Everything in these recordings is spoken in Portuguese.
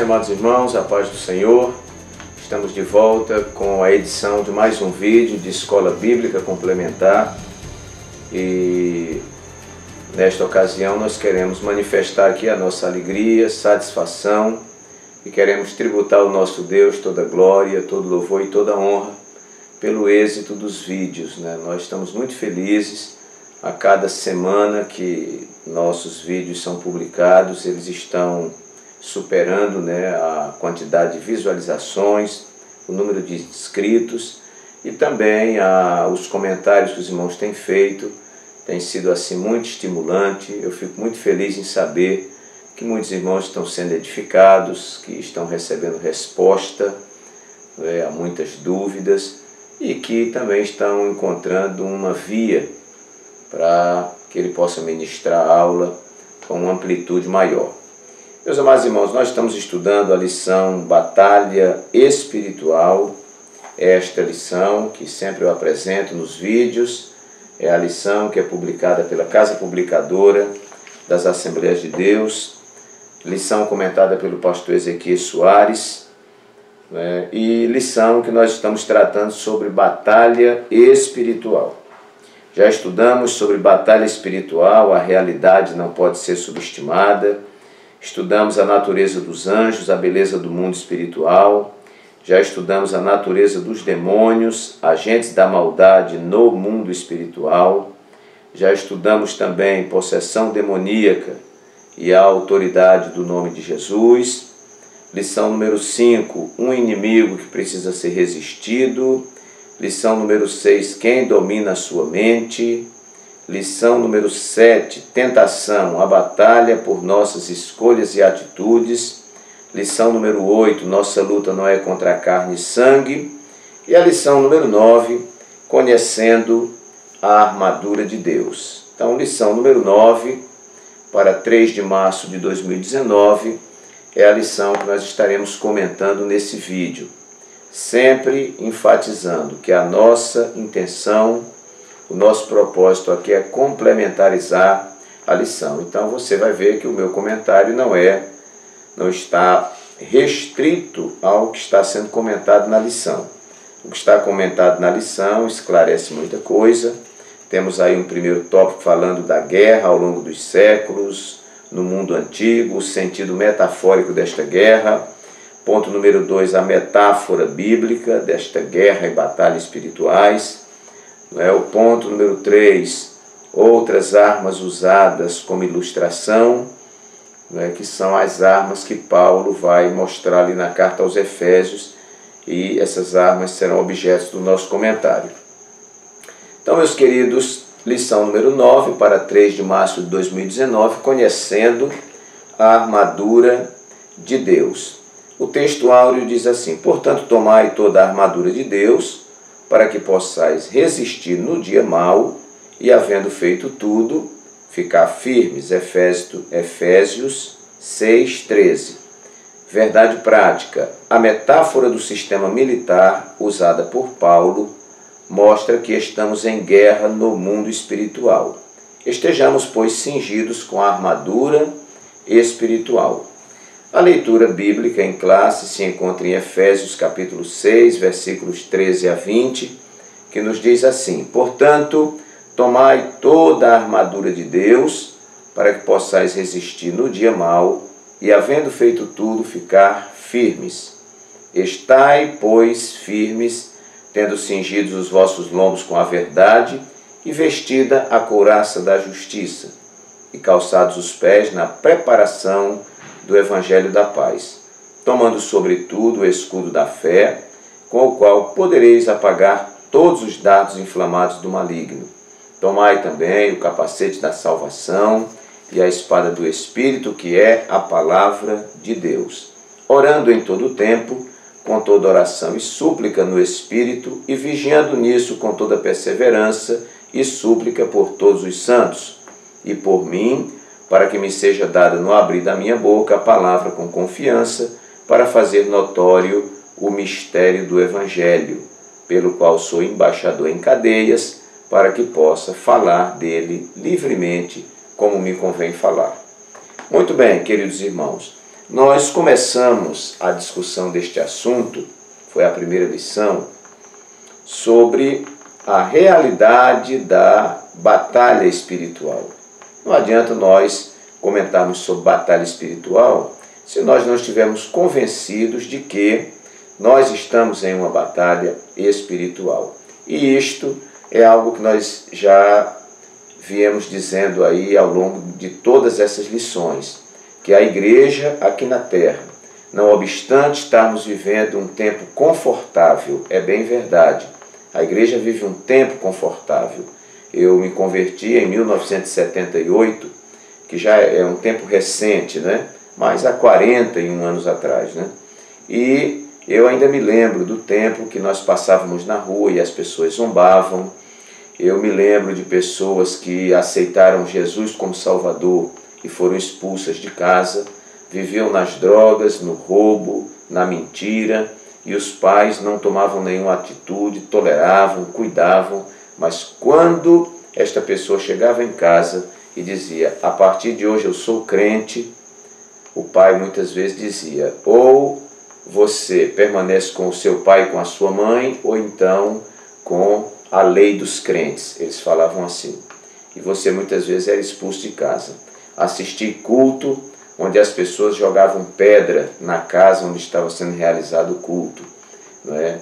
sim, amados irmãos, a paz do Senhor. Estamos de volta com a edição de mais um vídeo de Escola Bíblica Complementar. E nesta ocasião nós queremos manifestar aqui a nossa alegria, satisfação e queremos tributar ao nosso Deus toda glória, todo louvor e toda honra pelo êxito dos vídeos, né? Nós estamos muito felizes a cada semana que nossos vídeos são publicados, eles estão superando, né, a quantidade de visualizações, o número de inscritos e também os comentários que os irmãos têm feito. Tem sido assim muito estimulante. Eu fico muito feliz em saber que muitos irmãos estão sendo edificados, que estão recebendo resposta, né, a muitas dúvidas e que também estão encontrando uma via para que ele possa ministrar a aula com uma amplitude maior. Meus amados irmãos, nós estamos estudando a lição Batalha Espiritual. Esta lição que sempre eu apresento nos vídeos é a lição que é publicada pela Casa Publicadora das Assembleias de Deus, lição comentada pelo pastor Ezequiel Soares, né, e lição que nós estamos tratando sobre batalha espiritual. Já estudamos sobre batalha espiritual, a realidade não pode ser subestimada. Estudamos a natureza dos anjos, a beleza do mundo espiritual. Já estudamos a natureza dos demônios, agentes da maldade no mundo espiritual. Já estudamos também possessão demoníaca e a autoridade do nome de Jesus. Lição número 5, um inimigo que precisa ser resistido. Lição número 6, quem domina a sua mente. Lição número 7, tentação, a batalha por nossas escolhas e atitudes. Lição número 8, nossa luta não é contra a carne e sangue. E a lição número 9, conhecendo a armadura de Deus. Então, lição número 9, para 3 de março de 2019, é a lição que nós estaremos comentando nesse vídeo. Sempre enfatizando que a nossa intenção, o nosso propósito aqui é complementarizar a lição. Então você vai ver que o meu comentário não está restrito ao que está sendo comentado na lição. O que está comentado na lição esclarece muita coisa. Temos aí um primeiro tópico falando da guerra ao longo dos séculos, no mundo antigo, o sentido metafórico desta guerra. Ponto número 2, a metáfora bíblica desta guerra e batalha espirituais. O ponto número 3, outras armas usadas como ilustração, que são as armas que Paulo vai mostrar ali na carta aos Efésios, e essas armas serão objetos do nosso comentário. Então, meus queridos, lição número 9, para 3 de março de 2019, conhecendo a armadura de Deus. O texto áureo diz assim: portanto, tomai toda a armadura de Deus, para que possais resistir no dia mau e, havendo feito tudo, ficar firmes. Efésios 6:13. Verdade prática. A metáfora do sistema militar usada por Paulo mostra que estamos em guerra no mundo espiritual. Estejamos, pois, cingidos com a armadura espiritual. A leitura bíblica em classe se encontra em Efésios capítulo 6, versículos 13 a 20, que nos diz assim: portanto, tomai toda a armadura de Deus, para que possais resistir no dia mau, e havendo feito tudo, ficar firmes. Estai, pois, firmes, tendo cingidos os vossos lombos com a verdade, e vestida a couraça da justiça, e calçados os pés na preparação do Evangelho da paz, tomando sobretudo o escudo da fé, com o qual podereis apagar todos os dardos inflamados do maligno. Tomai também o capacete da salvação e a espada do Espírito, que é a palavra de Deus, orando em todo o tempo, com toda oração e súplica no Espírito, e vigiando nisso com toda perseverança e súplica por todos os santos, e por mim, para que me seja dada no abrir da minha boca a palavra com confiança, para fazer notório o mistério do Evangelho, pelo qual sou embaixador em cadeias, para que possa falar dele livremente, como me convém falar. Muito bem, queridos irmãos, Nós começamos a discussão deste assunto, foi a primeira lição, sobre a realidade da batalha espiritual. Não adianta nós comentarmos sobre batalha espiritual se nós não estivermos convencidos de que nós estamos em uma batalha espiritual. E isto é algo que nós já viemos dizendo aí ao longo de todas essas lições, que a igreja aqui na terra, não obstante estarmos vivendo um tempo confortável, é bem verdade, a igreja vive um tempo confortável. Eu me converti em 1978, que já é um tempo recente, né? Mas há 41 anos atrás, né? E eu ainda me lembro do tempo que nós passávamos na rua e as pessoas zombavam. Eu me lembro de pessoas que aceitaram Jesus como Salvador e foram expulsas de casa, viviam nas drogas, no roubo, na mentira, e os pais não tomavam nenhuma atitude, toleravam, cuidavam, mas quando esta pessoa chegava em casa e dizia: a partir de hoje eu sou crente, o pai muitas vezes dizia: ou você permanece com o seu pai e com a sua mãe, ou então com a lei dos crentes. Eles falavam assim. E você muitas vezes era expulso de casa. Assistir culto onde as pessoas jogavam pedra na casa onde estava sendo realizado o culto. Não é?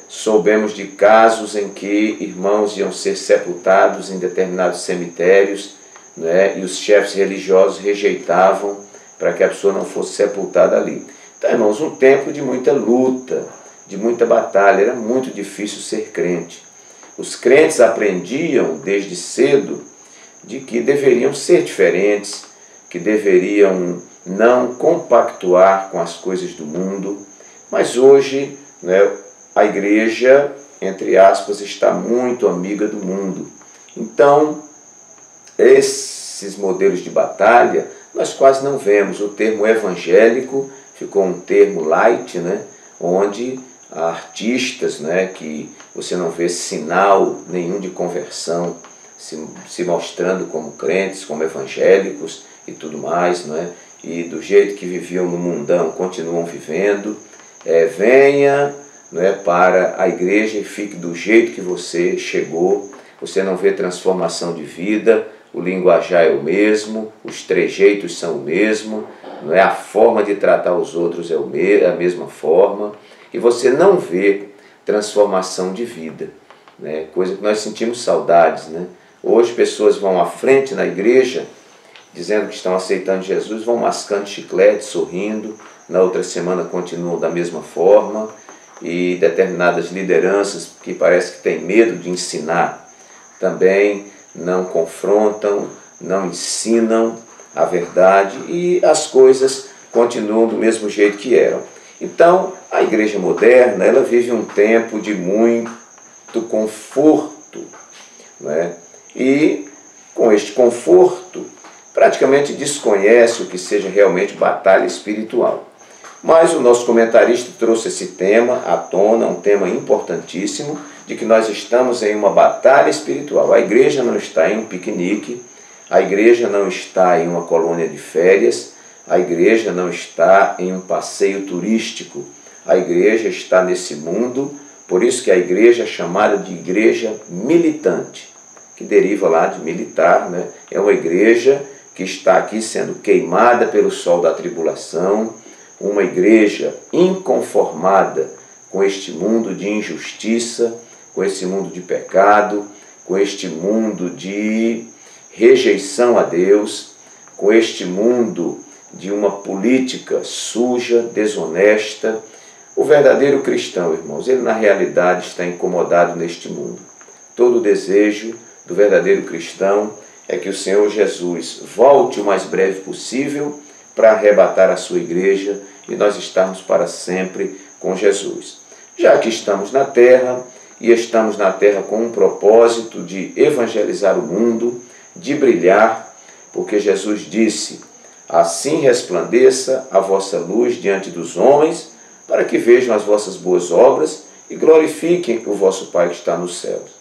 Soubemos de casos em que irmãos iam ser sepultados em determinados cemitérios, não é? E os chefes religiosos rejeitavam para que a pessoa não fosse sepultada ali. Então, irmãos, um tempo de muita luta, de muita batalha, era muito difícil ser crente. Os crentes aprendiam desde cedo de que deveriam ser diferentes, que deveriam não compactuar com as coisas do mundo, mas hoje, né, a igreja, entre aspas, está muito amiga do mundo. Então, esses modelos de batalha nós quase não vemos. O termo evangélico ficou um termo light, né, onde há artistas, né, que você não vê sinal nenhum de conversão, se mostrando como crentes, como evangélicos e tudo mais, né, e do jeito que viviam no mundão continuam vivendo. Venha, né, para a igreja e fique do jeito que você chegou. Você não vê transformação de vida, o linguajar é o mesmo, os trejeitos são o mesmo, não é? A forma de tratar os outros é a mesma forma, e você não vê transformação de vida, né? Coisa que nós sentimos saudades, né? Hoje pessoas vão à frente na igreja dizendo que estão aceitando Jesus, vão mascando chiclete, sorrindo, na outra semana continuam da mesma forma, e determinadas lideranças que parece que têm medo de ensinar também não confrontam, não ensinam a verdade, e as coisas continuam do mesmo jeito que eram. Então, a igreja moderna, ela vive um tempo de muito conforto, né? E com este conforto, praticamente desconhece o que seja realmente batalha espiritual. Mas o nosso comentarista trouxe esse tema à tona, um tema importantíssimo, de que nós estamos em uma batalha espiritual. A igreja não está em um piquenique, a igreja não está em uma colônia de férias, a igreja não está em um passeio turístico, a igreja está nesse mundo, por isso que a igreja é chamada de igreja militante, que deriva lá de militar, né? É uma igreja que está aqui sendo queimada pelo sol da tribulação, uma igreja inconformada com este mundo de injustiça, com esse mundo de pecado, com este mundo de rejeição a Deus, com este mundo de uma política suja, desonesta. O verdadeiro cristão, irmãos, ele na realidade está incomodado neste mundo. Todo o desejo do verdadeiro cristão é que o Senhor Jesus volte o mais breve possível para arrebatar a sua igreja e nós estarmos para sempre com Jesus. Já que estamos na terra, e estamos na terra com um propósito de evangelizar o mundo, de brilhar, porque Jesus disse: assim resplandeça a vossa luz diante dos homens, para que vejam as vossas boas obras e glorifiquem o vosso Pai que está nos céus.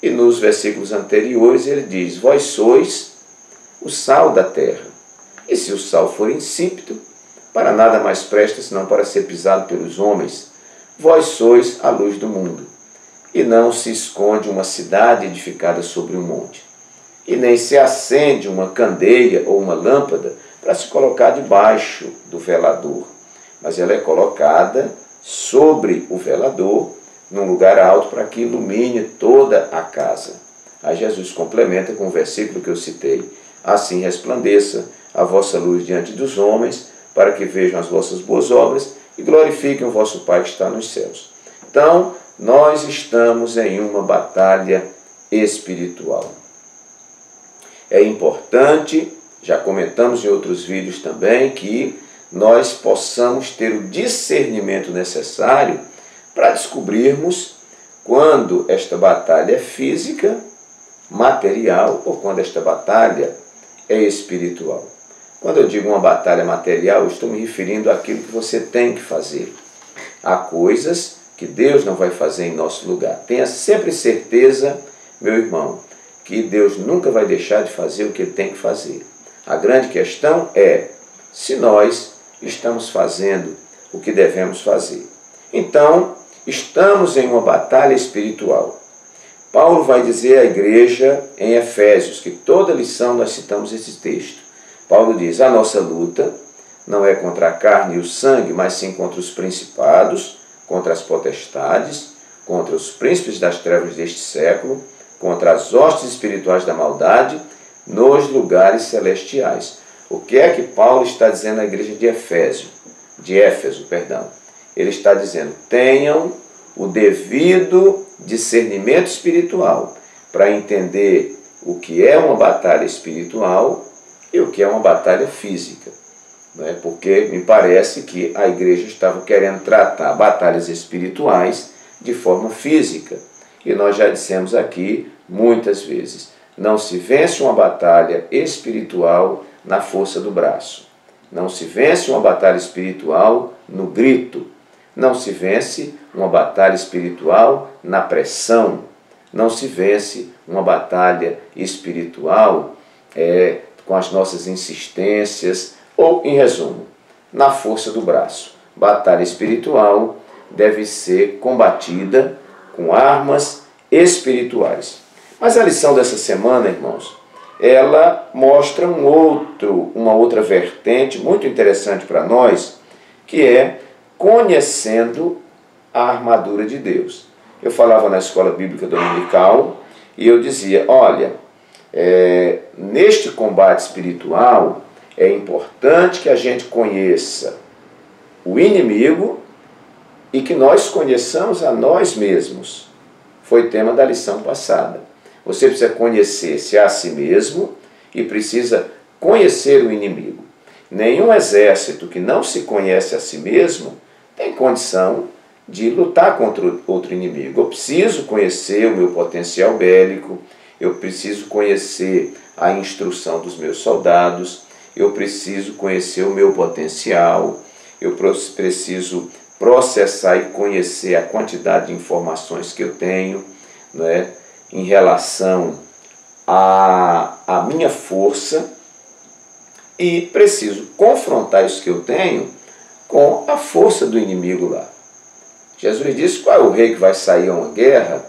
E nos versículos anteriores ele diz: vós sois o sal da terra. E se o sal for insípido, para nada mais presta senão para ser pisado pelos homens. Vós sois a luz do mundo. E não se esconde uma cidade edificada sobre um monte. E nem se acende uma candeia ou uma lâmpada para se colocar debaixo do velador, mas ela é colocada sobre o velador, num lugar alto, para que ilumine toda a casa. Aí Jesus complementa com o versículo que eu citei: assim resplandeça a vossa luz diante dos homens, para que vejam as vossas boas obras e glorifiquem o vosso Pai que está nos céus. Então, nós estamos em uma batalha espiritual. É importante, já comentamos em outros vídeos também, que nós possamos ter o discernimento necessário para descobrirmos quando esta batalha é física, material, ou quando esta batalha é espiritual. Quando eu digo uma batalha material, eu estou me referindo àquilo que você tem que fazer. Há coisas que Deus não vai fazer em nosso lugar. Tenha sempre certeza, meu irmão, que Deus nunca vai deixar de fazer o que Ele tem que fazer. A grande questão é se nós estamos fazendo o que devemos fazer. Então, estamos em uma batalha espiritual. Paulo vai dizer à igreja em Efésios, que toda lição nós citamos esse texto. Paulo diz: a nossa luta não é contra a carne e o sangue, mas sim contra os principados, contra as potestades, contra os príncipes das trevas deste século, contra as hostes espirituais da maldade nos lugares celestiais. O que é que Paulo está dizendo à igreja de Éfeso? Ele está dizendo: tenham o devido discernimento espiritual para entender o que é uma batalha espiritual e o que é uma batalha física. Não é? Porque me parece que a igreja estava querendo tratar batalhas espirituais de forma física. E nós já dissemos aqui muitas vezes: não se vence uma batalha espiritual na força do braço. Não se vence uma batalha espiritual no grito. Não se vence uma batalha espiritual na pressão. Não se vence uma batalha espiritual com as nossas insistências, ou, em resumo, na força do braço. Batalha espiritual deve ser combatida com armas espirituais. Mas a lição dessa semana, irmãos, ela mostra uma outra vertente muito interessante para nós, que é conhecendo a armadura de Deus. Eu falava na escola bíblica dominical e eu dizia: olha, neste combate espiritual é importante que a gente conheça o inimigo e que nós conheçamos a nós mesmos. Foi tema da lição passada. Você precisa conhecer-se a si mesmo e precisa conhecer o inimigo. Nenhum exército que não se conhece a si mesmo tem condição de lutar contra outro inimigo. Eu preciso conhecer o meu potencial bélico, eu preciso conhecer a instrução dos meus soldados, eu preciso conhecer o meu potencial, eu preciso processar e conhecer a quantidade de informações que eu tenho, não é, em relação à minha força, e preciso confrontar isso que eu tenho com a força do inimigo lá. Jesus disse: qual é o rei que vai sair a uma guerra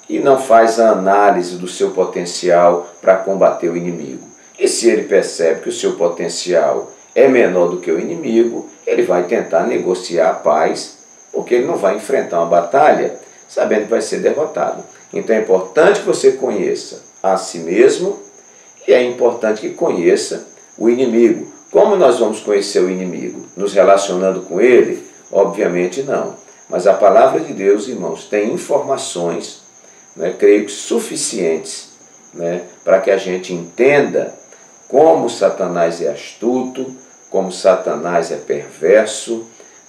e não faz a análise do seu potencial para combater o inimigo? E se ele percebe que o seu potencial é menor do que o inimigo, ele vai tentar negociar a paz, porque ele não vai enfrentar uma batalha sabendo que vai ser derrotado. Então é importante que você conheça a si mesmo e é importante que conheça o inimigo. Como nós vamos conhecer o inimigo? Nos relacionando com ele? Obviamente não. Mas a palavra de Deus, irmãos, tem informações, creio que suficientes, para que a gente entenda como Satanás é astuto, como Satanás é perverso,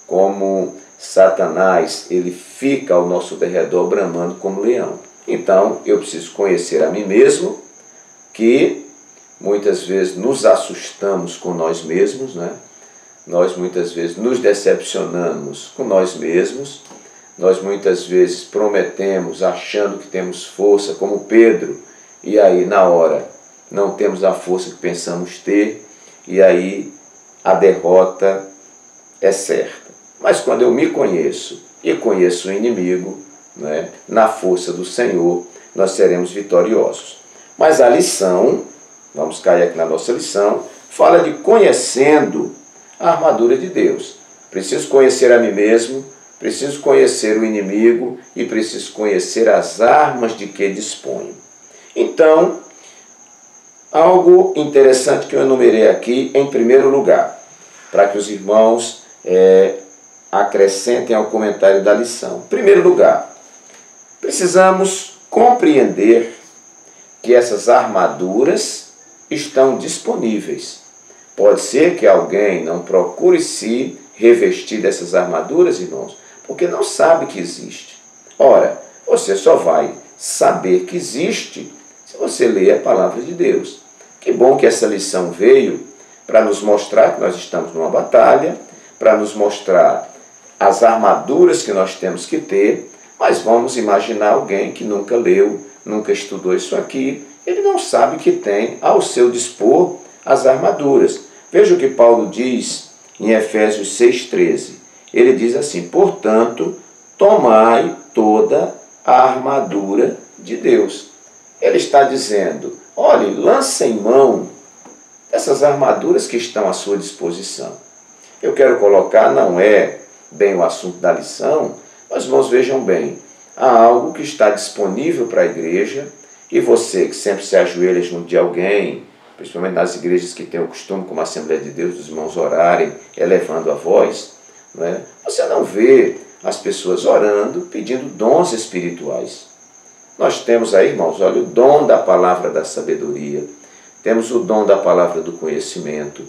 como Satanás ele fica ao nosso derredor bramando como leão. Então, eu preciso conhecer a mim mesmo, que muitas vezes nos assustamos com nós mesmos, Nós muitas vezes nos decepcionamos com nós mesmos, nós muitas vezes prometemos achando que temos força, como Pedro, e aí na hora não temos a força que pensamos ter, e aí a derrota é certa. Mas quando eu me conheço e conheço o inimigo, né, na força do Senhor, nós seremos vitoriosos. Mas a lição, vamos cair aqui na nossa lição, fala de conhecendo a armadura de Deus. Preciso conhecer a mim mesmo, preciso conhecer o inimigo e preciso conhecer as armas de que disponho. Então, algo interessante que eu enumerei aqui em primeiro lugar, para que os irmãos acrescentem ao comentário da lição. Em primeiro lugar, precisamos compreender que essas armaduras estão disponíveis. Pode ser que alguém não procure se revestir dessas armaduras, irmãos, porque não sabe que existe. Ora, você só vai saber que existe se você ler a palavra de Deus. Que bom que essa lição veio para nos mostrar que nós estamos numa batalha, para nos mostrar as armaduras que nós temos que ter, mas vamos imaginar alguém que nunca leu, nunca estudou isso aqui, ele não sabe que tem ao seu dispor as armaduras. Veja o que Paulo diz em Efésios 6,13. Ele diz assim: portanto, tomai toda a armadura de Deus. Ele está dizendo, olhe, lancem mão dessas armaduras que estão à sua disposição. Eu quero colocar, não é bem o assunto da lição, mas irmãos, vejam bem, há algo que está disponível para a igreja, e você que sempre se ajoelha junto de alguém, principalmente nas igrejas que têm o costume, como a Assembleia de Deus, dos irmãos orarem, elevando a voz, não é? Você não vê as pessoas orando, pedindo dons espirituais. Nós temos aí, irmãos, olha, o dom da palavra da sabedoria, temos o dom da palavra do conhecimento,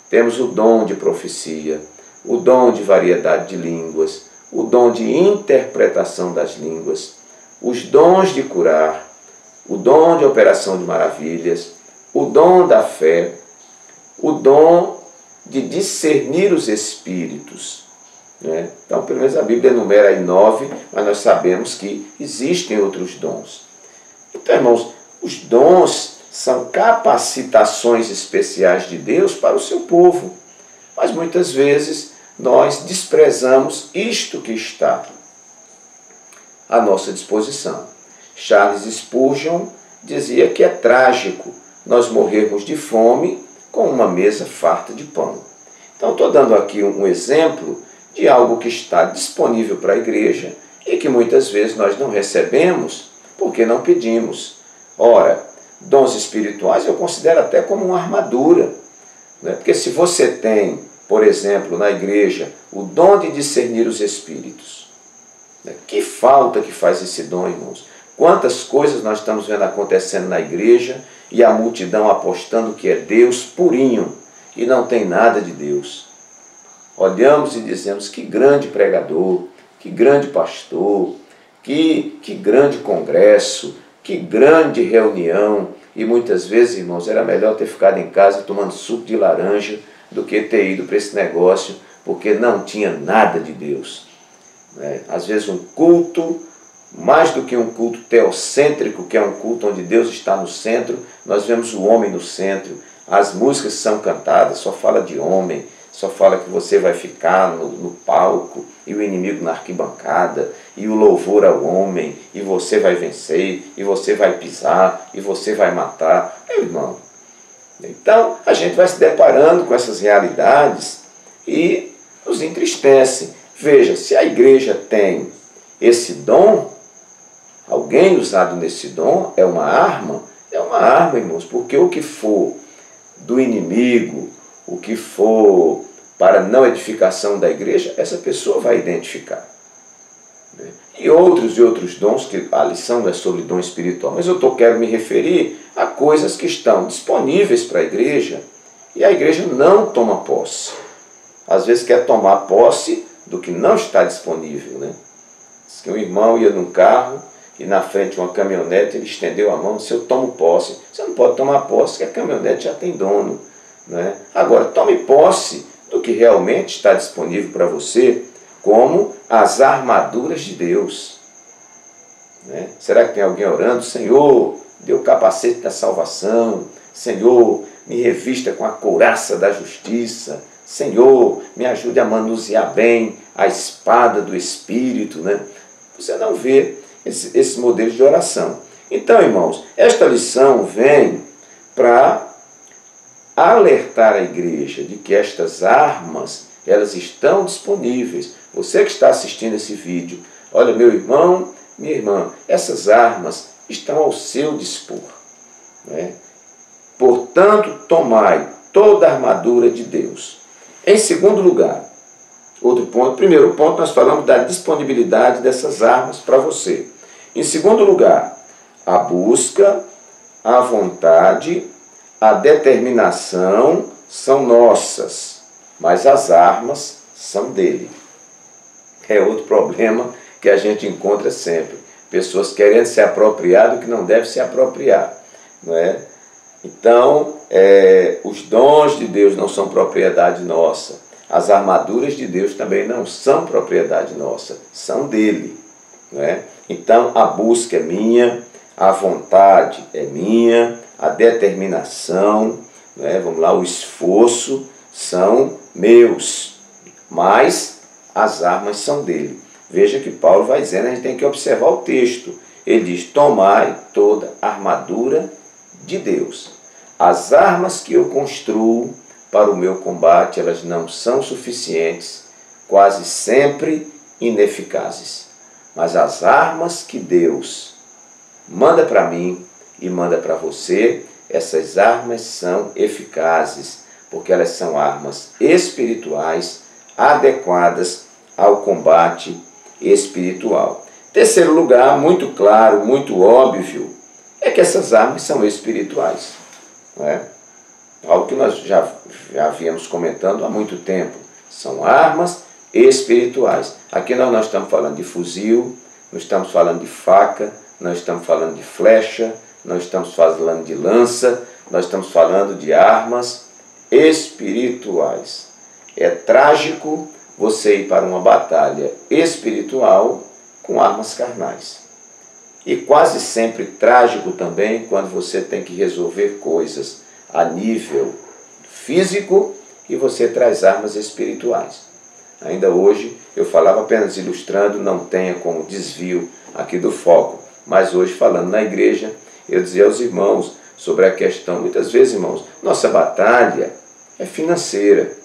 temos o dom de profecia, o dom de variedade de línguas, o dom de interpretação das línguas, os dons de curar, o dom de operação de maravilhas, o dom da fé, o dom de discernir os espíritos. Né? Então, pelo menos a Bíblia enumera aí 9, mas nós sabemos que existem outros dons. Então, irmãos, os dons são capacitações especiais de Deus para o seu povo. Mas muitas vezes nós desprezamos isto que está à nossa disposição. Charles Spurgeon dizia que é trágico nós morrermos de fome com uma mesa farta de pão. Então, estou dando aqui um exemplo de algo que está disponível para a igreja e que muitas vezes nós não recebemos porque não pedimos. Ora, dons espirituais eu considero até como uma armadura, né? Porque se você tem, por exemplo, na igreja, o dom de discernir os espíritos, né? Que falta que faz esse dom, irmãos? Quantas coisas nós estamos vendo acontecendo na igreja e a multidão apostando que é Deus purinho e não tem nada de Deus. Olhamos e dizemos que grande pregador, que grande pastor, que grande congresso, que grande reunião. E muitas vezes, irmãos, era melhor ter ficado em casa tomando suco de laranja do que ter ido para esse negócio, porque não tinha nada de Deus. Às vezes um culto, mais do que um culto teocêntrico, que é um culto onde Deus está no centro, nós vemos o homem no centro. As músicas são cantadas, só fala de homem, só fala que você vai ficar no palco e o inimigo na arquibancada, e o louvor ao homem, e você vai vencer, e você vai pisar, e você vai matar. Meu irmão, então a gente vai se deparando com essas realidades e nos entristece. Veja, se a igreja tem esse dom, alguém usado nesse dom, é uma arma, irmãos, porque o que for do inimigo, o que for para não edificação da igreja, essa pessoa vai identificar. E outros dons, que a lição não é sobre dom espiritual, mas eu quero me referir a coisas que estão disponíveis para a igreja e a igreja não toma posse. Às vezes quer tomar posse do que não está disponível, né? Diz que um irmão ia num carro e na frente uma caminhonete, ele estendeu a mão e disse: eu tomo posse. Você não pode tomar posse, porque a caminhonete já tem dono, né? Agora, tome posse do que realmente está disponível para você, como as armaduras de Deus. Né? Será que tem alguém orando? Senhor, dê o capacete da salvação. Senhor, me revista com a couraça da justiça. Senhor, me ajude a manusear bem a espada do Espírito, né? Você não vê esses modelos de oração. Então, irmãos, esta lição vem para alertar a igreja de que estas armas, elas estão disponíveis. Você que está assistindo esse vídeo, olha, meu irmão, minha irmã, essas armas estão ao seu dispor, né? Portanto, tomai toda a armadura de Deus. Em segundo lugar, outro ponto, primeiro ponto, nós falamos da disponibilidade dessas armas para você. Em segundo lugar, a busca, a vontade, a determinação são nossas, mas as armas são dele. É outro problema que a gente encontra sempre. Pessoas querendo se apropriar do que não deve se apropriar, não é? Então, os dons de Deus não são propriedade nossa. As armaduras de Deus também não são propriedade nossa, são dele, não é? Então, a busca é minha, a vontade é minha, a determinação, né, vamos lá, o esforço são meus, mas as armas são dele. Veja que Paulo vai dizendo, a gente tem que observar o texto. Ele diz, tomai toda a armadura de Deus. As armas que eu construo para o meu combate, elas não são suficientes, quase sempre ineficazes. Mas as armas que Deus manda para mim e manda para você, essas armas são eficazes, porque elas são armas espirituais adequadas ao combate espiritual. Terceiro lugar, muito claro, muito óbvio, é que essas armas são espirituais, não é? Algo que nós já viemos comentando há muito tempo. São armas espirituais. Aqui nós não estamos falando de fuzil, não estamos falando de faca, não estamos falando de flecha, não estamos falando de lança, nós estamos falando de armas espirituais. É trágico você ir para uma batalha espiritual com armas carnais. E quase sempre trágico também quando você tem que resolver coisas a nível físico e você traz armas espirituais. Ainda hoje, eu falava apenas ilustrando, não tenha como desvio aqui do foco, mas hoje falando na igreja, eu dizia aos irmãos sobre a questão, muitas vezes, irmãos, nossa batalha é financeira,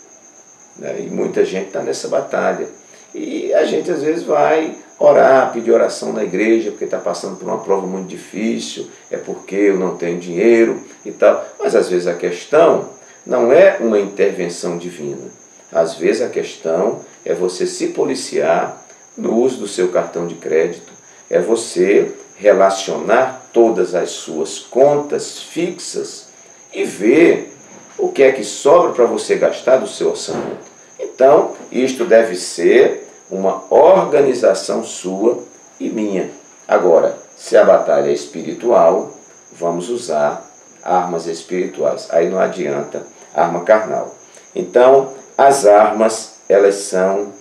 né? E muita gente está nessa batalha. E a gente às vezes vai orar, pedir oração na igreja, porque está passando por uma prova muito difícil, é porque eu não tenho dinheiro e tal. Mas às vezes a questão não é uma intervenção divina. Às vezes a questão é você se policiar no uso do seu cartão de crédito, é você relacionar todas as suas contas fixas e ver o que é que sobra para você gastar do seu orçamento. Então, isto deve ser uma organização sua e minha. Agora, se a batalha é espiritual, vamos usar armas espirituais. Aí não adianta arma carnal. Então, as armas, elas são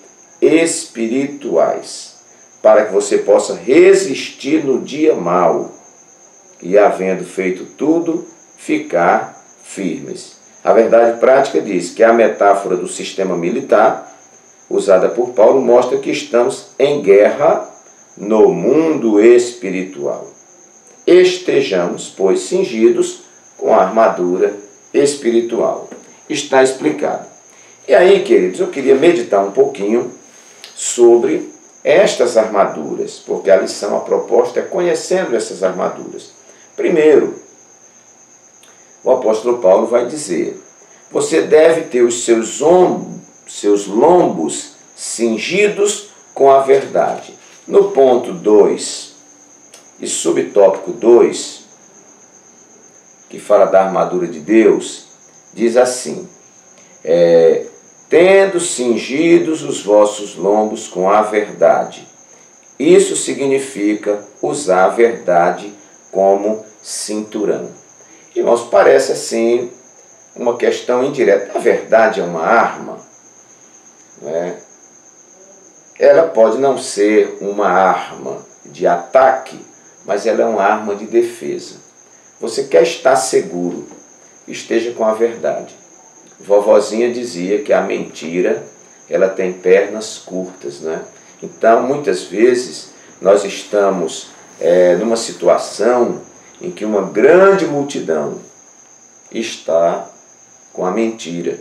espirituais, para que você possa resistir no dia mau e, havendo feito tudo, ficar firmes. A verdade prática diz que a metáfora do sistema militar, usada por Paulo, mostra que estamos em guerra no mundo espiritual. Estejamos, pois, cingidos com a armadura espiritual. Está explicado. E aí, queridos, eu queria meditar um pouquinho sobre estas armaduras, porque a lição, a proposta é conhecendo essas armaduras. Primeiro, o apóstolo Paulo vai dizer, você deve ter os seus lombos cingidos com a verdade. No ponto 2 e subtópico 2, que fala da armadura de Deus, diz assim, tendo cingidos os vossos lombos com a verdade. Isso significa usar a verdade como cinturão. Irmãos, parece assim uma questão indireta. A verdade é uma arma, né? Ela pode não ser uma arma de ataque, mas ela é uma arma de defesa. Você quer estar seguro, esteja com a verdade. Vovozinha dizia que a mentira, ela tem pernas curtas, né? Então, muitas vezes, nós estamos numa situação em que uma grande multidão está com a mentira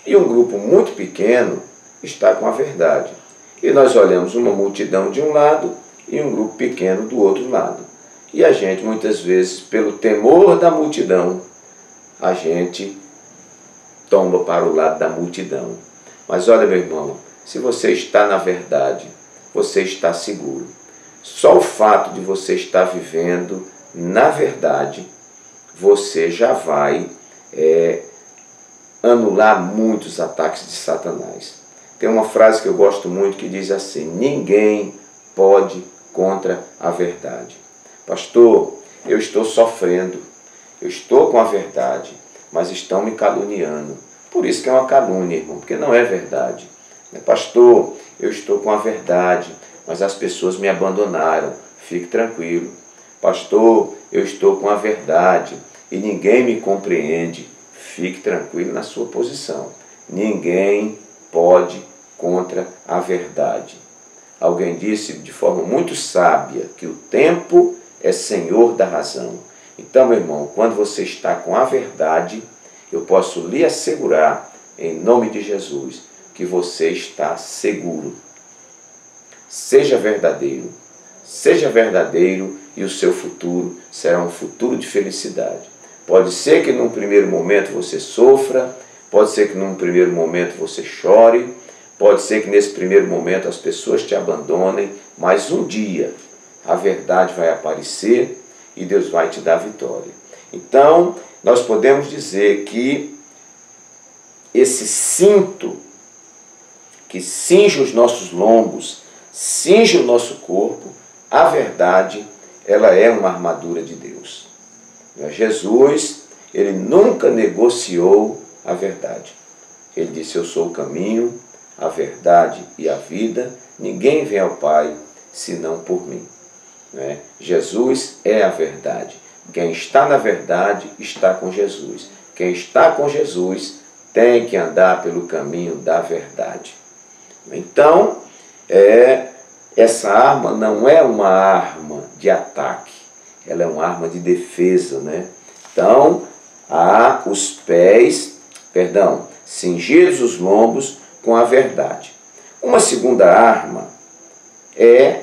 e um grupo muito pequeno está com a verdade. E nós olhamos uma multidão de um lado e um grupo pequeno do outro lado. E a gente, muitas vezes, pelo temor da multidão, a gente tomba para o lado da multidão. Mas olha, meu irmão, se você está na verdade, você está seguro. Só o fato de você estar vivendo na verdade, você já vai anular muitos ataques de Satanás. Tem uma frase que eu gosto muito que diz assim: ninguém pode contra a verdade. Pastor, eu estou sofrendo, eu estou com a verdade, mas estão me caluniando. Por isso que é uma calúnia, irmão, porque não é verdade. Pastor, eu estou com a verdade, mas as pessoas me abandonaram. Fique tranquilo. Pastor, eu estou com a verdade e ninguém me compreende. Fique tranquilo na sua posição. Ninguém pode contra a verdade. Alguém disse de forma muito sábia que o tempo é senhor da razão. Então, meu irmão, quando você está com a verdade, eu posso lhe assegurar, em nome de Jesus, que você está seguro. Seja verdadeiro e o seu futuro será um futuro de felicidade. Pode ser que num primeiro momento você sofra, pode ser que num primeiro momento você chore, pode ser que nesse primeiro momento as pessoas te abandonem, mas um dia a verdade vai aparecer e Deus vai te dar vitória. Então, nós podemos dizer que esse cinto que cinge os nossos lombos, cinge o nosso corpo, a verdade, ela é uma armadura de Deus. Jesus, ele nunca negociou a verdade. Ele disse: eu sou o caminho, a verdade e a vida, ninguém vem ao Pai senão por mim. Jesus é a verdade. Quem está na verdade está com Jesus. Quem está com Jesus tem que andar pelo caminho da verdade. Então, essa arma não é uma arma de ataque, ela é uma arma de defesa, né? Então, há os pés, cingidos os lombos com a verdade. Uma segunda arma é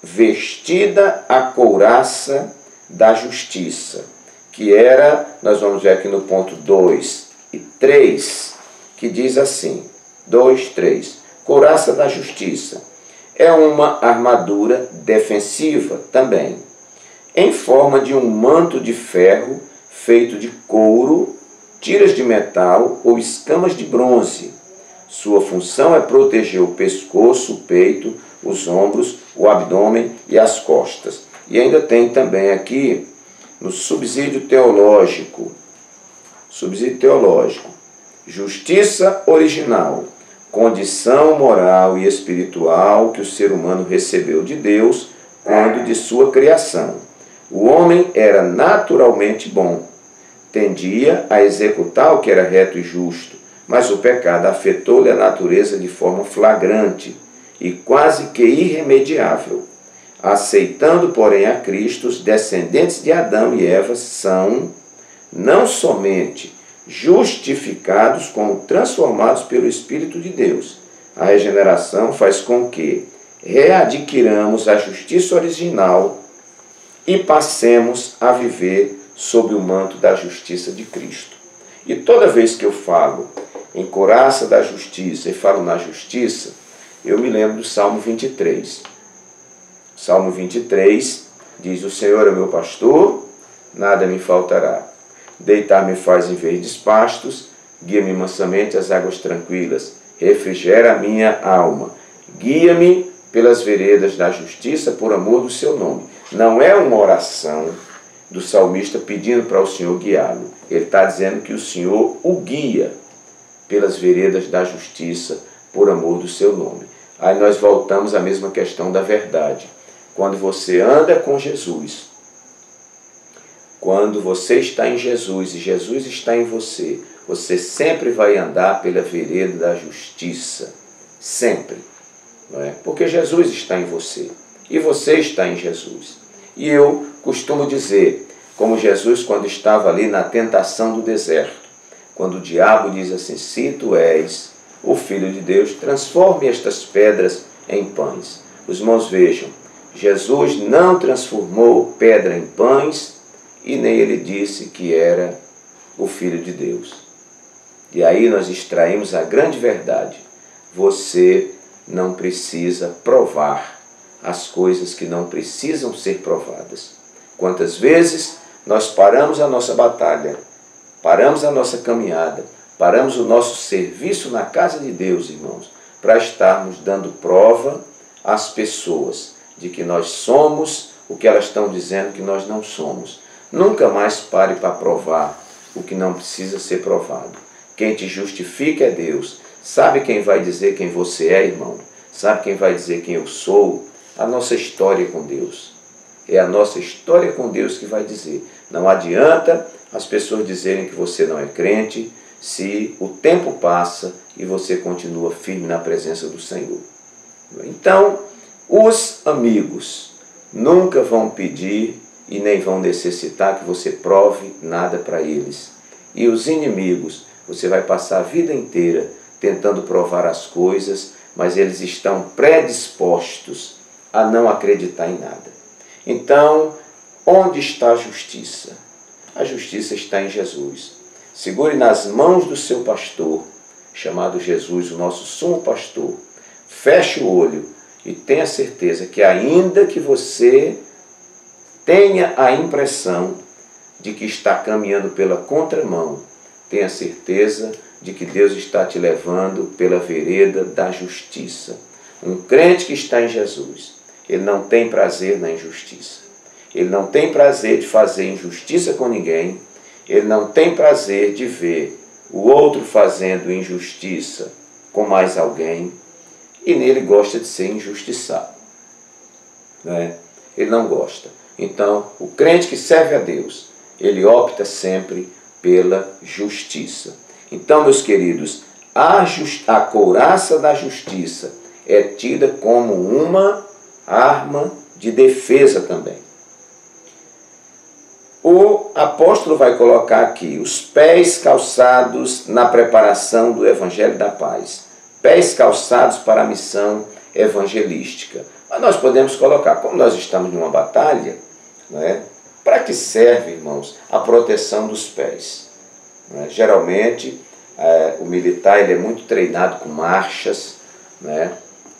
vestida a couraça da justiça, que era, nós vamos ver aqui no ponto 2 e 3, que diz assim, 2, 3, couraça da justiça. É uma armadura defensiva também, em forma de um manto de ferro feito de couro, tiras de metal ou escamas de bronze. Sua função é proteger o pescoço, o peito, os ombros, o abdômen e as costas. E ainda tem também aqui, no subsídio teológico, justiça original, condição moral e espiritual que o ser humano recebeu de Deus quando de sua criação. O homem era naturalmente bom, tendia a executar o que era reto e justo, mas o pecado afetou-lhe a natureza de forma flagrante e quase que irremediável. Aceitando, porém, a Cristo, os descendentes de Adão e Eva são não somente justificados, como transformados pelo Espírito de Deus. A regeneração faz com que readquiramos a justiça original e passemos a viver sob o manto da justiça de Cristo. E toda vez que eu falo em couraça da justiça e falo na justiça, eu me lembro do Salmo 23. Salmo 23 diz: o Senhor é meu pastor, nada me faltará. Deitar-me faz em verdes pastos, guia-me mansamente às águas tranquilas, refrigera a minha alma. Guia-me pelas veredas da justiça por amor do seu nome. Não é uma oração do salmista pedindo para o Senhor guiá-lo. Ele está dizendo que o Senhor o guia pelas veredas da justiça por amor do seu nome. Aí nós voltamos à mesma questão da verdade. Quando você anda com Jesus, quando você está em Jesus e Jesus está em você, você sempre vai andar pela vereda da justiça. Sempre. Não é? Porque Jesus está em você. E você está em Jesus. E eu costumo dizer, como Jesus quando estava ali na tentação do deserto, quando o diabo diz assim, se tu és o Filho de Deus, transforme estas pedras em pães. Os irmãos vejam, Jesus não transformou pedra em pães e nem ele disse que era o Filho de Deus. E aí nós extraímos a grande verdade. Você não precisa provar as coisas que não precisam ser provadas. Quantas vezes nós paramos a nossa batalha, paramos a nossa caminhada, paramos o nosso serviço na casa de Deus, irmãos, para estarmos dando prova às pessoas de que nós somos o que elas estão dizendo que nós não somos. Nunca mais pare para provar o que não precisa ser provado. Quem te justifica é Deus. Sabe quem vai dizer quem você é, irmão? Sabe quem vai dizer quem eu sou? A nossa história com Deus. É a nossa história com Deus que vai dizer. Não adianta as pessoas dizerem que você não é crente se o tempo passa e você continua firme na presença do Senhor. Então, os amigos nunca vão pedir e nem vão necessitar que você prove nada para eles. E os inimigos, você vai passar a vida inteira tentando provar as coisas, mas eles estão predispostos a não acreditar em nada. Então, onde está a justiça? A justiça está em Jesus. Segure nas mãos do seu pastor, chamado Jesus, o nosso sumo pastor. Feche o olho e tenha certeza que ainda que você tenha a impressão de que está caminhando pela contramão, tenha certeza de que Deus está te levando pela vereda da justiça. Um crente que está em Jesus, ele não tem prazer na injustiça. Ele não tem prazer de fazer injustiça com ninguém. Ele não tem prazer de ver o outro fazendo injustiça com mais alguém. E nele gosta de ser injustiçado. Né? Ele não gosta. Então, o crente que serve a Deus, ele opta sempre pela justiça. Então, meus queridos, a couraça da justiça é tida como uma arma de defesa também. O apóstolo vai colocar aqui os pés calçados na preparação do Evangelho da Paz. Pés calçados para a missão evangelística. Mas nós podemos colocar, como nós estamos numa batalha, né, para que serve, irmãos, a proteção dos pés? Né? Geralmente, o militar ele é muito treinado com marchas, né?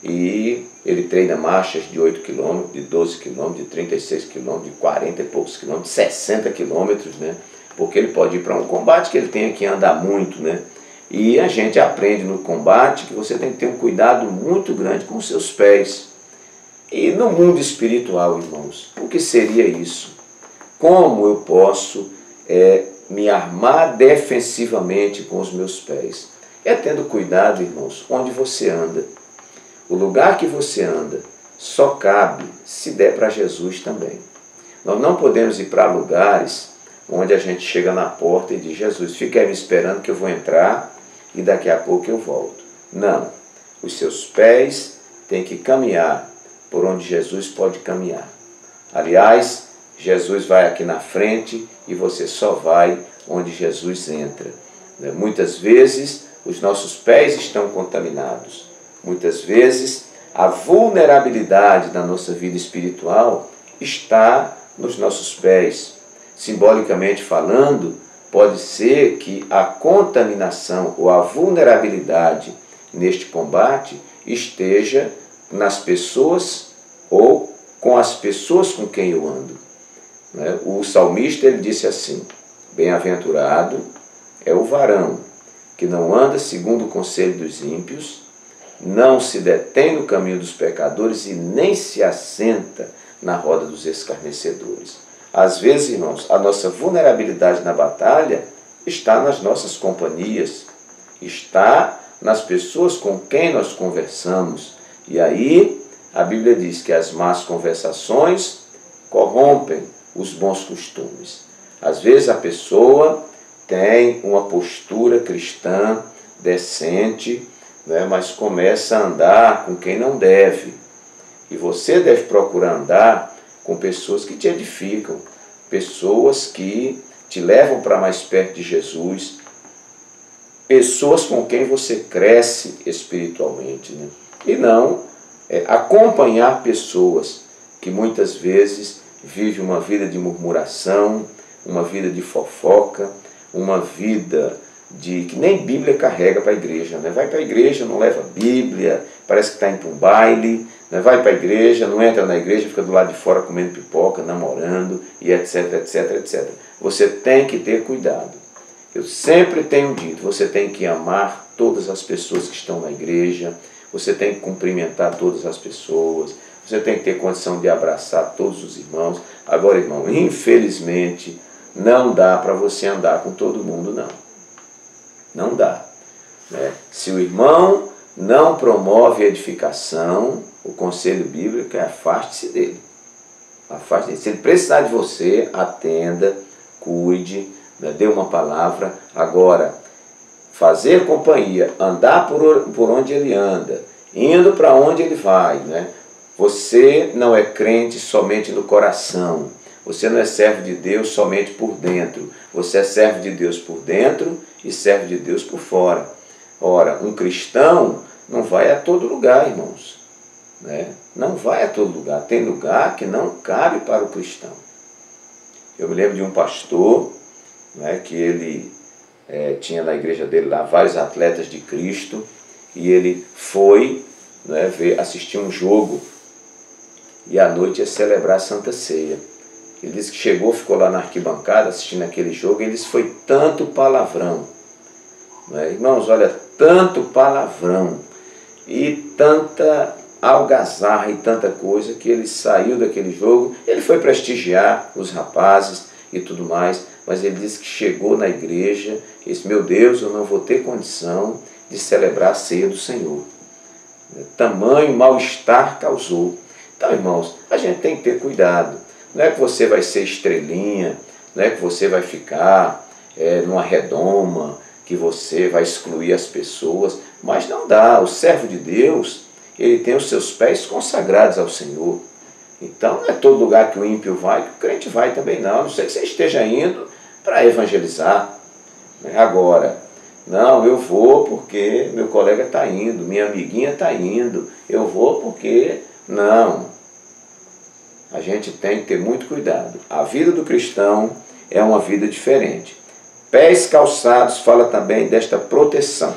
E ele treina marchas de 8 km, de 12 km, de 36 km, de 40 e poucos quilômetros, 60 km, né? Porque ele pode ir para um combate que ele tem que andar muito, né? E a gente aprende no combate que você tem que ter um cuidado muito grande com os seus pés. E no mundo espiritual, irmãos, o que seria isso? Como eu posso me armar defensivamente com os meus pés? É tendo cuidado, irmãos, onde você anda. O lugar que você anda só cabe se der para Jesus também. Nós não podemos ir para lugares onde a gente chega na porta e diz, Jesus, fica aí me esperando que eu vou entrar e daqui a pouco eu volto. Não. Os seus pés têm que caminhar por onde Jesus pode caminhar. Aliás, Jesus vai aqui na frente e você só vai onde Jesus entra. Muitas vezes os nossos pés estão contaminados. Muitas vezes a vulnerabilidade da nossa vida espiritual está nos nossos pés. Simbolicamente falando, pode ser que a contaminação ou a vulnerabilidade neste combate esteja nas pessoas ou com as pessoas com quem eu ando. O salmista ele disse assim, bem-aventurado é o varão que não anda segundo o conselho dos ímpios, não se detém no caminho dos pecadores e nem se assenta na roda dos escarnecedores. Às vezes, irmãos, a nossa vulnerabilidade na batalha está nas nossas companhias, está nas pessoas com quem nós conversamos. E aí, a Bíblia diz que as más conversações corrompem os bons costumes. Às vezes a pessoa tem uma postura cristã decente, né, mas começa a andar com quem não deve. E você deve procurar andar com pessoas que te edificam, pessoas que te levam para mais perto de Jesus, pessoas com quem você cresce espiritualmente, né? E não acompanhar pessoas que muitas vezes vivem uma vida de murmuração, uma vida de fofoca, uma vida que nem Bíblia carrega para a igreja, né? Vai para a igreja, não leva Bíblia, parece que está indo para um baile, né? Vai para a igreja, não entra na igreja, fica do lado de fora comendo pipoca, namorando, e etc, etc, etc. Você tem que ter cuidado. Eu sempre tenho dito, você tem que amar todas as pessoas que estão na igreja, você tem que cumprimentar todas as pessoas, você tem que ter condição de abraçar todos os irmãos. Agora, irmão, infelizmente, não dá para você andar com todo mundo, não. Não dá, né? Se o irmão não promove edificação, o conselho bíblico é afaste-se dele. Afaste-se. Se ele precisar de você, atenda, cuide, né? Dê uma palavra. Agora, fazer companhia, andar por onde ele anda, indo para onde ele vai, né? Você não é crente somente no coração. Você não é servo de Deus somente por dentro. Você é servo de Deus por dentro e servo de Deus por fora. Ora, um cristão não vai a todo lugar, irmãos, né? Não vai a todo lugar. Tem lugar que não cabe para o cristão. Eu me lembro de um pastor, né, que ele tinha na igreja dele lá vários atletas de Cristo, e ele foi, né, assistir um jogo, e à noite ia celebrar a Santa Ceia. Ele disse que chegou, ficou lá na arquibancada assistindo aquele jogo, e ele disse, foi tanto palavrão, né? Irmãos, olha, tanto palavrão e tanta algazarra e tanta coisa, que ele saiu daquele jogo. Ele foi prestigiar os rapazes e tudo mais, mas ele disse que chegou na igreja e disse, meu Deus, eu não vou ter condição de celebrar a ceia do Senhor. Tamanho mal-estar causou. Então, irmãos, a gente tem que ter cuidado. Não é que você vai ser estrelinha, não é que você vai ficar numa redoma, que você vai excluir as pessoas, mas não dá. O servo de Deus, ele tem os seus pés consagrados ao Senhor. Então, não é todo lugar que o ímpio vai, que o crente vai também não. A não ser que você esteja indo para evangelizar. Agora, não, eu vou porque meu colega está indo, minha amiguinha está indo, eu vou porque... Não. A gente tem que ter muito cuidado. A vida do cristão é uma vida diferente. Pés calçados fala também desta proteção.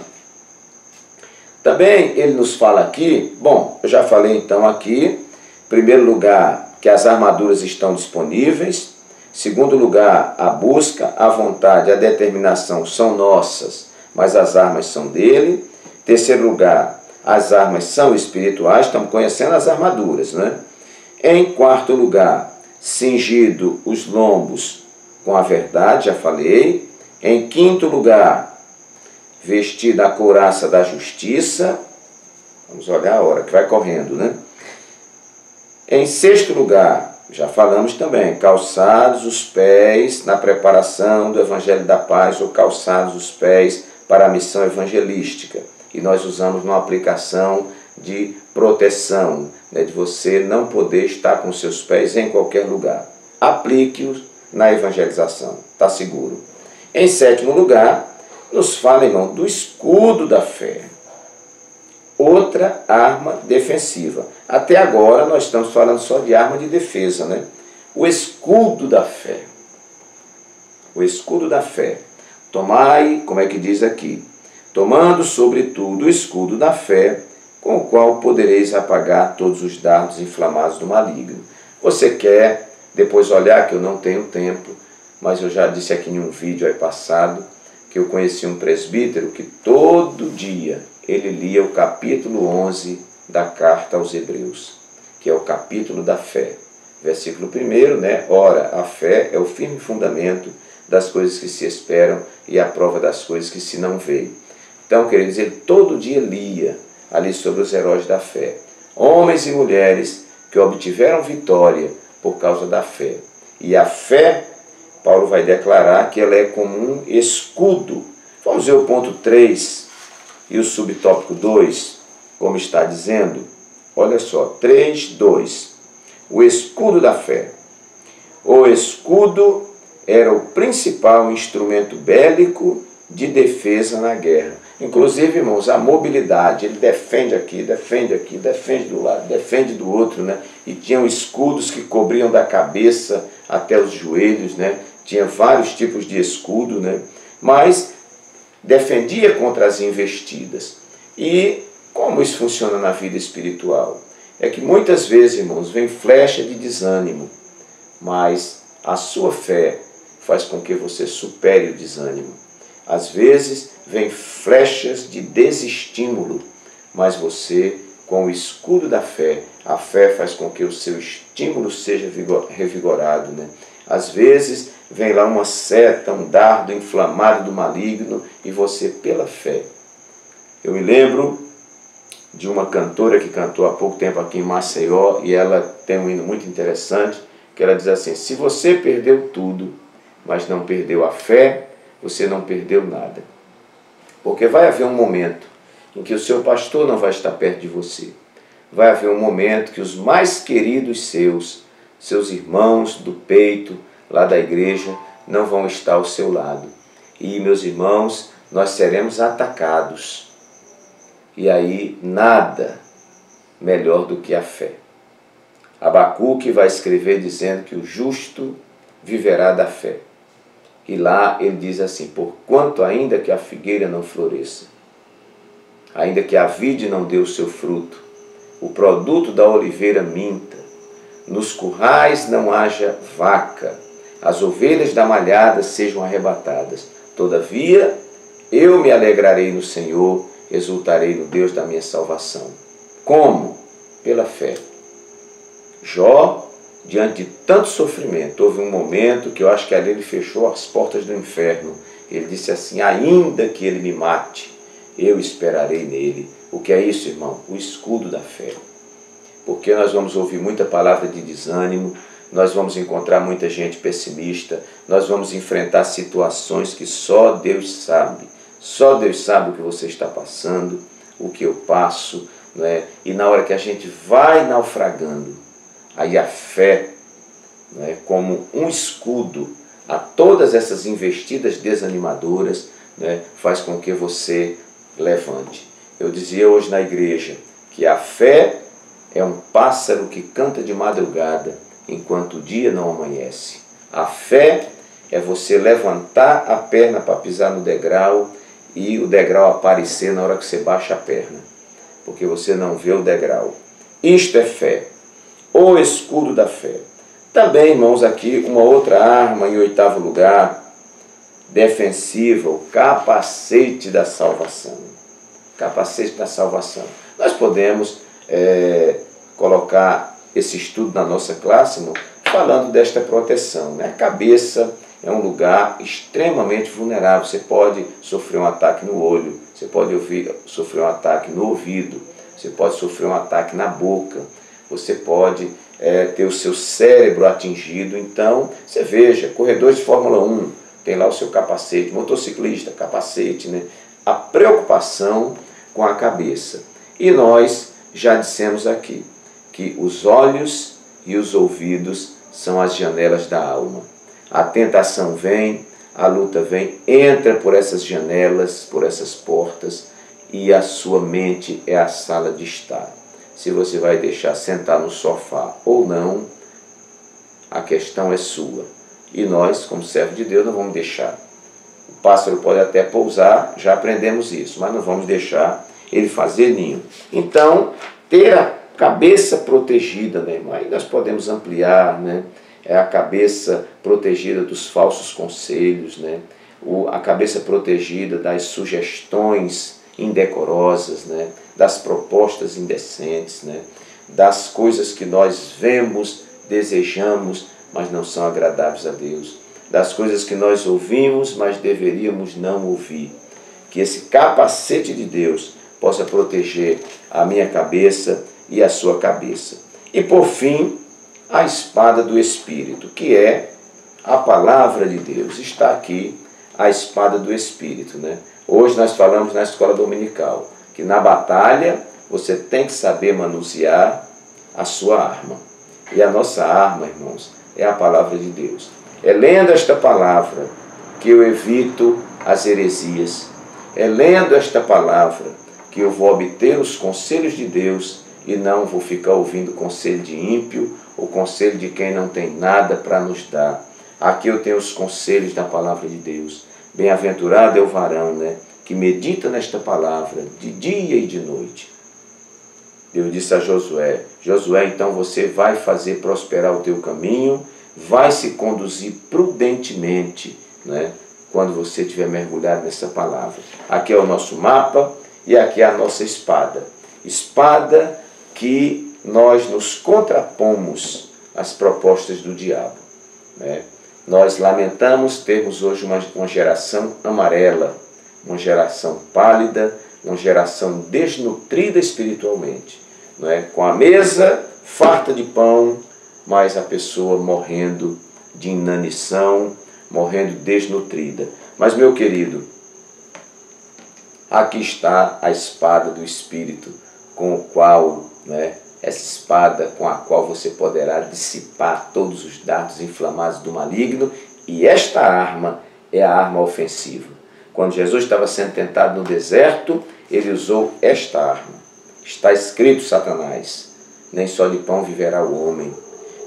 Também ele nos fala aqui, bom, eu já falei então aqui, em primeiro lugar, que as armaduras estão disponíveis. Segundo lugar, a busca, a vontade, a determinação são nossas, mas as armas são dele. Terceiro lugar, as armas são espirituais, estamos conhecendo as armaduras, né? Em quarto lugar, cingido os lombos com a verdade, já falei. Em quinto lugar, vestida a couraça da justiça. Vamos olhar a hora que vai correndo, né? Em sexto lugar, já falamos também, calçados os pés na preparação do Evangelho da Paz, ou calçados os pés para a missão evangelística. E nós usamos uma aplicação de proteção, né, de você não poder estar com seus pés em qualquer lugar. Aplique-os na evangelização, está seguro. Em sétimo lugar, nos fala, irmão, do escudo da fé. Outra arma defensiva. Até agora nós estamos falando só de arma de defesa, né? O escudo da fé. O escudo da fé. Tomai, como é que diz aqui? Tomando sobretudo o escudo da fé, com o qual podereis apagar todos os dardos inflamados do maligno. Você quer depois olhar, que eu não tenho tempo, mas eu já disse aqui em um vídeo aí passado, que eu conheci um presbítero que todo dia ele lia o capítulo 11 da carta aos Hebreus, que é o capítulo da fé. Versículo 1, né? Ora, a fé é o firme fundamento das coisas que se esperam e a prova das coisas que se não veem. Então, queridos, ele todo dia lia ali sobre os heróis da fé. Homens e mulheres que obtiveram vitória por causa da fé. E a fé Paulo vai declarar que ela é como um escudo. Vamos ver o ponto 3 e o subtópico 2, como está dizendo. Olha só, 3, 2. O escudo da fé. O escudo era o principal instrumento bélico de defesa na guerra. Inclusive, irmãos, a mobilidade, ele defende aqui, defende do lado, defende do outro, né? E tinham escudos que cobriam da cabeça até os joelhos, né? Tinha vários tipos de escudo, né? Mas defendia contra as investidas. E como isso funciona na vida espiritual? É que muitas vezes, irmãos, vem flecha de desânimo, mas a sua fé faz com que você supere o desânimo. Às vezes, vem flechas de desestímulo, mas você, com o escudo da fé, a fé faz com que o seu estímulo seja revigorado, né? Às vezes, vem lá uma seta, um dardo inflamado do maligno, e você, pela fé. Eu me lembro de uma cantora que cantou há pouco tempo aqui em Maceió, e ela tem um hino muito interessante, que ela diz assim: se você perdeu tudo, mas não perdeu a fé, você não perdeu nada. Porque vai haver um momento em que o seu pastor não vai estar perto de você. Vai haver um momento que os mais queridos seus irmãos do peito, lá da igreja, não vão estar ao seu lado. E, meus irmãos, nós seremos atacados. E aí, nada melhor do que a fé. Abacuque vai escrever dizendo que o justo viverá da fé. E lá ele diz assim: porquanto ainda que a figueira não floresça, ainda que a vide não dê o seu fruto, o produto da oliveira minta, nos currais não haja vaca, as ovelhas da malhada sejam arrebatadas, todavia eu me alegrarei no Senhor, exultarei no Deus da minha salvação. Como? Pela fé. Jó, diante de tanto sofrimento, houve um momento que eu acho que ali ele fechou as portas do inferno. Ele disse assim: ainda que ele me mate, eu esperarei nele. O que é isso, irmão? O escudo da fé. Porque nós vamos ouvir muita palavra de desânimo, nós vamos encontrar muita gente pessimista, nós vamos enfrentar situações que só Deus sabe. Só Deus sabe o que você está passando, o que eu passo, né? E na hora que a gente vai naufragando, aí a fé, né, como um escudo a todas essas investidas desanimadoras, né, faz com que você levante. Eu dizia hoje na igreja que a fé é um pássaro que canta de madrugada enquanto o dia não amanhece. A fé é você levantar a perna para pisar no degrau e o degrau aparecer na hora que você baixa a perna, porque você não vê o degrau. Isto é fé. O escudo da fé. Também, irmãos, aqui uma outra arma em 8º lugar, defensiva, o capacete da salvação. Capacete da salvação. Nós podemos colocar esse estudo na nossa classe, irmão, falando desta proteção, né? A cabeça é um lugar extremamente vulnerável. Você pode sofrer um ataque no olho, você pode sofrer um ataque no ouvido, você pode sofrer um ataque na boca, você pode ter o seu cérebro atingido. Então, você veja, corredores de Fórmula 1, tem lá o seu capacete, motociclista, capacete, né? A preocupação com a cabeça. E nós já dissemos aqui que os olhos e os ouvidos são as janelas da alma. A tentação vem, a luta vem, entra por essas janelas, por essas portas, e a sua mente é a sala de estar. Se você vai deixar sentar no sofá ou não, a questão é sua. E nós, como servos de Deus, não vamos deixar. O pássaro pode até pousar, já aprendemos isso, mas não vamos deixar ele fazer ninho. Então, ter a cabeça protegida, né, irmão? Aí nós podemos ampliar, né? É a cabeça protegida dos falsos conselhos, né? A cabeça protegida das sugestões indecorosas, né? Das propostas indecentes, né? Das coisas que nós vemos, desejamos, mas não são agradáveis a Deus. Das coisas que nós ouvimos, mas deveríamos não ouvir. Que esse capacete de Deus possa proteger a minha cabeça e a sua cabeça. E por fim, a espada do Espírito, que é a palavra de Deus. Está aqui a espada do Espírito, né? Hoje nós falamos na escola dominical que na batalha você tem que saber manusear a sua arma. E a nossa arma, irmãos, é a palavra de Deus. É lendo esta palavra que eu evito as heresias. É lendo esta palavra que eu vou obter os conselhos de Deus e não vou ficar ouvindo conselho de ímpio ou conselho de quem não tem nada para nos dar. Aqui eu tenho os conselhos da palavra de Deus. Bem-aventurado é o varão, né, que medita nesta palavra de dia e de noite. Deus disse a Josué: Josué, então você vai fazer prosperar o teu caminho, vai se conduzir prudentemente, né, quando você estiver mergulhado nessa palavra. Aqui é o nosso mapa e aqui é a nossa espada. Espada que nós nos contrapomos às propostas do diabo, né? Nós lamentamos termos hoje uma geração amarela, uma geração pálida, uma geração desnutrida espiritualmente, não é? Com a mesa farta de pão, mas a pessoa morrendo de inanição, morrendo desnutrida. Mas, meu querido, aqui está a espada do Espírito, com o qual, né, essa espada com a qual você poderá dissipar todos os dardos inflamados do maligno, e esta arma é a arma ofensiva. Quando Jesus estava sendo tentado no deserto, ele usou esta arma. Está escrito, Satanás, nem só de pão viverá o homem.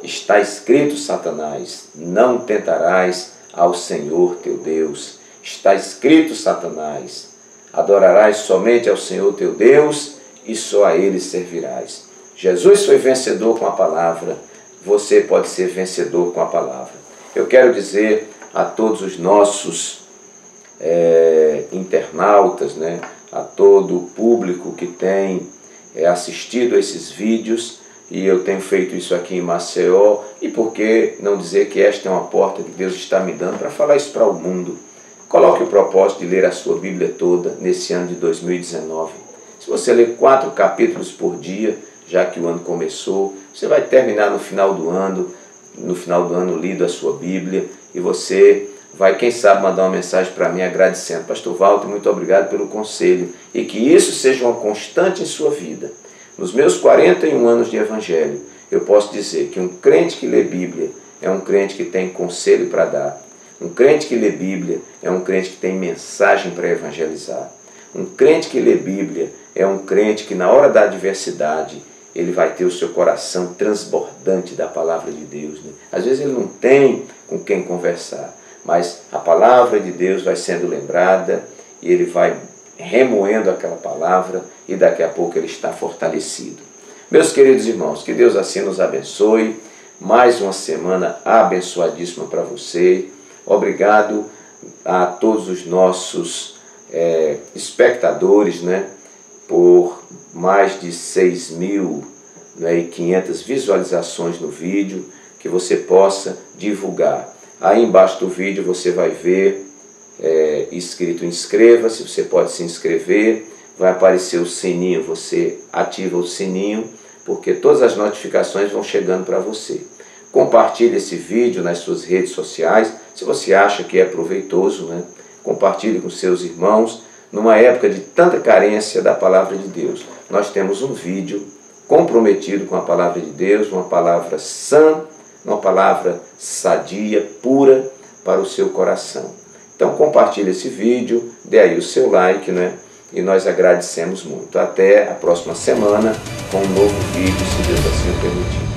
Está escrito, Satanás, não tentarás ao Senhor teu Deus. Está escrito, Satanás, adorarás somente ao Senhor teu Deus e só a Ele servirás. Jesus foi vencedor com a palavra, você pode ser vencedor com a palavra. Eu quero dizer a todos os nossos internautas, né, a todo o público que tem assistido a esses vídeos, e eu tenho feito isso aqui em Maceió, e por que não dizer que esta é uma porta que Deus está me dando para falar isso para o mundo? Coloque o propósito de ler a sua Bíblia toda nesse ano de 2019. Se você ler 4 capítulos por dia, já que o ano começou, você vai terminar no final do ano lido a sua Bíblia, e você vai, quem sabe, mandar uma mensagem para mim agradecendo: Pastor Walter, muito obrigado pelo conselho, e que isso seja uma constante em sua vida. Nos meus 41 anos de evangelho, eu posso dizer que um crente que lê Bíblia é um crente que tem conselho para dar. Um crente que lê Bíblia é um crente que tem mensagem para evangelizar. Um crente que lê Bíblia é um crente que, na hora da adversidade, ele vai ter o seu coração transbordante da palavra de Deus, né? Às vezes ele não tem com quem conversar, mas a palavra de Deus vai sendo lembrada e ele vai remoendo aquela palavra e daqui a pouco ele está fortalecido. Meus queridos irmãos, que Deus assim nos abençoe. Mais uma semana abençoadíssima para você. Obrigado a todos os nossos espectadores, né, por mais de 6.500 visualizações no vídeo, que você possa divulgar. Aí embaixo do vídeo você vai ver escrito inscreva-se, você pode se inscrever, vai aparecer o sininho, você ativa o sininho, porque todas as notificações vão chegando para você. Compartilhe esse vídeo nas suas redes sociais, se você acha que é proveitoso, né? Compartilhe com seus irmãos. Numa época de tanta carência da palavra de Deus, nós temos um vídeo comprometido com a palavra de Deus, uma palavra sã, uma palavra sadia, pura para o seu coração. Então compartilhe esse vídeo, dê aí o seu like, né? E nós agradecemos muito. Até a próxima semana com um novo vídeo, se Deus assim o permitir.